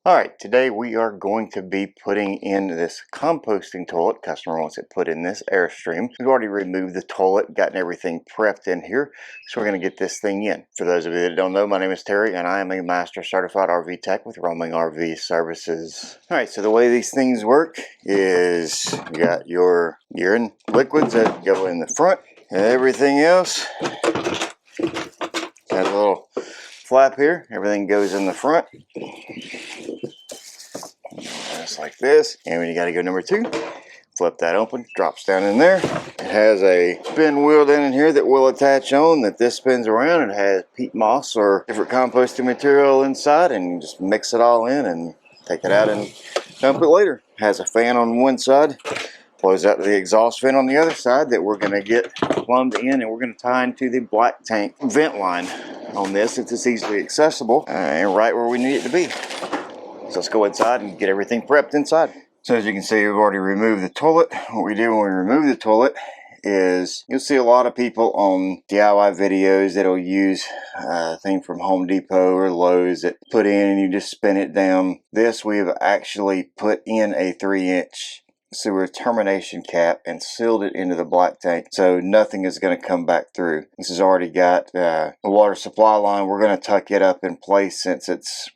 Alright, today we are going to be putting in this composting toilet. Customer wants it put in this Airstream. We've already removed the toilet, gotten everything prepped in here, so we're going to get this thing in. For those of you that don't know, my name is Terry and I am a Master Certified RV Tech with Roaming RV Services. Alright, so the way these things work is you got your urine liquids that go in the front and everything else. Got a little flap here, everything goes in the front. Just like this, and when you got to go number 2, flip that open, drops down in there. It has a spin wheel down in here that will attach on, that this spins around. It has peat moss or different composting material inside, and you just mix it all in and take it out and dump it later. It has a fan on one side, blows out the exhaust vent on the other side that we're going to get plumbed in, and we're going to tie into the black tank vent line on this since it's easily accessible and right where we need it to be. So let's go inside and get everything prepped inside. So as you can see, we've already removed the toilet. What we do when we remove the toilet is, you'll see a lot of people on DIY videos that'll use a thing from Home Depot or Lowe's that put in and you just spin it down. This we've actually put in a 3-inch sewer termination cap and sealed it into the black tank, so nothing is going to come back through. This has already got a water supply line. We're going to tuck it up in place since it's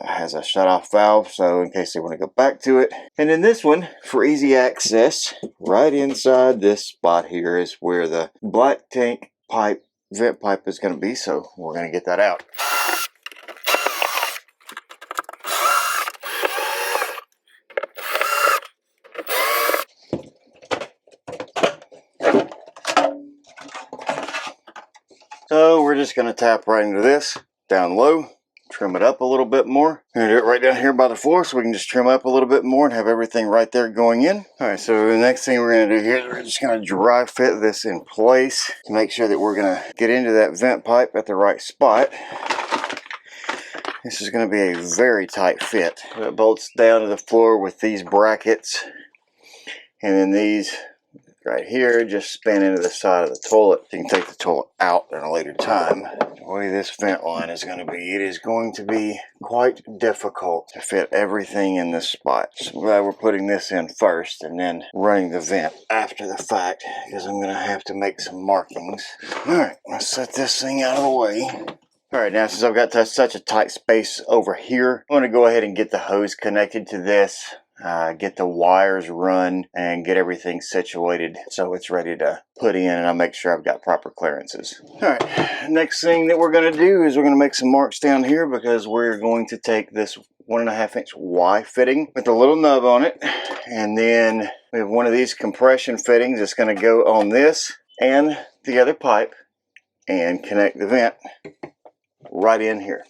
has a shut-off valve, so in case they want to go back to it. And then this one, for easy access, right inside this spot here is where the black tank pipe, vent pipe is going to be, so we're going to get that out. So we're just going to tap right into this, down low. Trim it up a little bit more. I'm going to do it right down here by the floor so we can just trim up a little bit more and have everything right there going in. Alright, so the next thing we're going to do here is we're just going to dry fit this in place to make sure that we're going to get into that vent pipe at the right spot. This is going to be a very tight fit. It bolts down to the floor with these brackets, and then these right here just spin into the side of the toilet. You can take the toilet out at a later time. The way this vent line is going to be, it is going to be quite difficult to fit everything in this spot. So I'm glad we're putting this in first and then running the vent after the fact, because I'm going to have to make some markings. Alright, let's set this thing out of the way. Alright, now since I've got such a tight space over here, I'm going to go ahead and get the hose connected to this. Get the wires run and get everything situated so it's ready to put in, and I'll make sure I've got proper clearances. Alright, next thing that we're going to do is we're going to make some marks down here, because we're going to take this 1.5-inch Y fitting with a little nub on it, and then we have one of these compression fittings that's going to go on this and the other pipe and connect the vent right in here.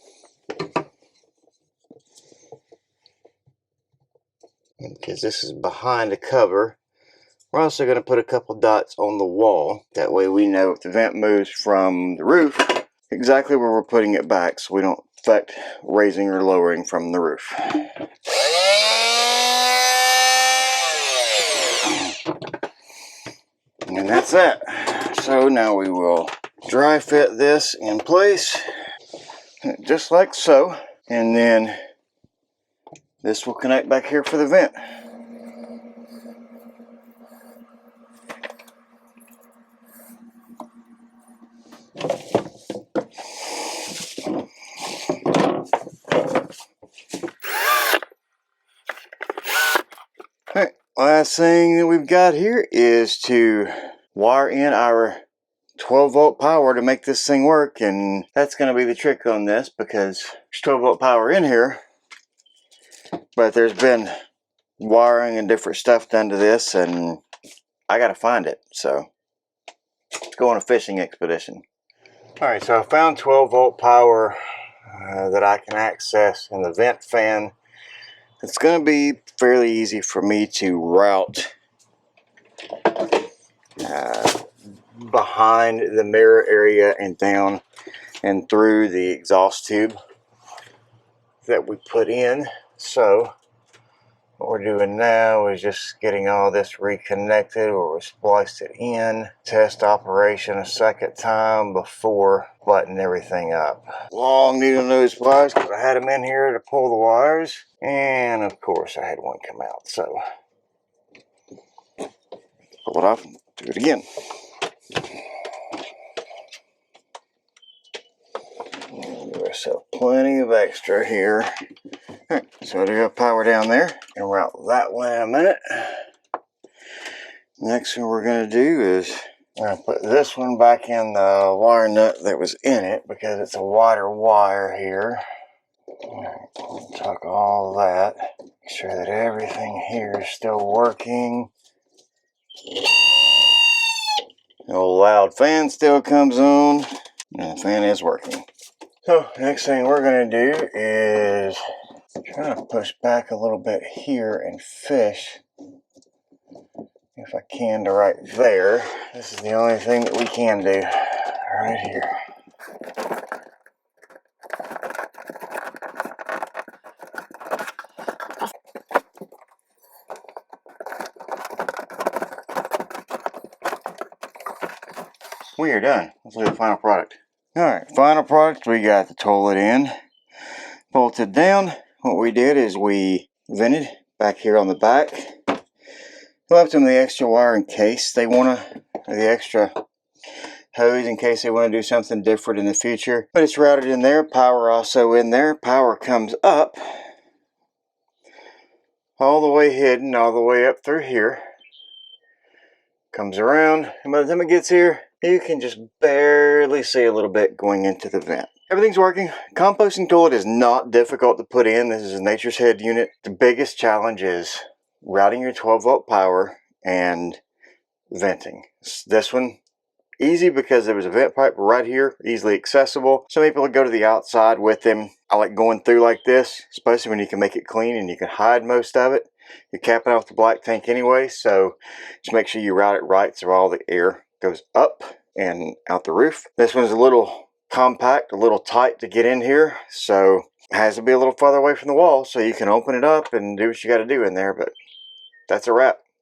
Because this is behind a cover, we're also going to put a couple dots on the wall. That way we know if the vent moves from the roof, exactly where we're putting it back, so we don't affect raising or lowering from the roof. And that's that. So now we will dry fit this in place, just like so. And then this will connect back here for the vent. Alright, last thing that we've got here is to wire in our 12-volt power to make this thing work, and that's going to be the trick on this, because there's 12-volt power in here, but there's been wiring and different stuff done to this, and I gotta find it, so let's go on a fishing expedition. Alright, so I found 12-volt power that I can access in the vent fan. It's going to be fairly easy for me to route behind the mirror area and down and through the exhaust tube that we put in. So What we're doing now is just getting all this reconnected, or we spliced it in. Test operation a second time before buttoning everything up. Long needle nose pliers, because I had them in here to pull the wires, and of course I had one come out, so pull it off and do it again. Give ourselves plenty of extra here. Alright, so I do have power down there, and route that way in a minute. Next thing we're going to do is I'm going to put this one back in the wire nut that was in it, because it's a wider wire here. Alright, tuck all that. Make sure that everything here is still working. The old loud fan still comes on, and the fan is working. So next thing we're going to do is try to push back a little bit here and fish, if I can, to right there. This is the only thing that we can do right here. We are done. Let's look at the final product. Alright, final product, we got the toilet in, bolted down. What we did is we vented back here on the back. Left them the extra wire in case they want to, or the extra hose in case they want to do something different in the future. But it's routed in there, power also in there. Power comes up, all the way hidden, all the way up through here. Comes around, and by the time it gets here, you can just barely see a little bit going into the vent. Everything's working. Composting toilet is not difficult to put in. This is a Nature's Head unit. The biggest challenge is routing your 12-volt power and venting. This one, easy because there was a vent pipe right here, easily accessible. Some people go to the outside with them. I like going through like this, especially when you can make it clean and you can hide most of it. You're capping off the black tank anyway, so just make sure you route it right so all the air goes up and out the roof. This one's a little compact, a little tight to get in here, so it has to be a little farther away from the wall so you can open it up and do what you got to do in there, but that's a wrap.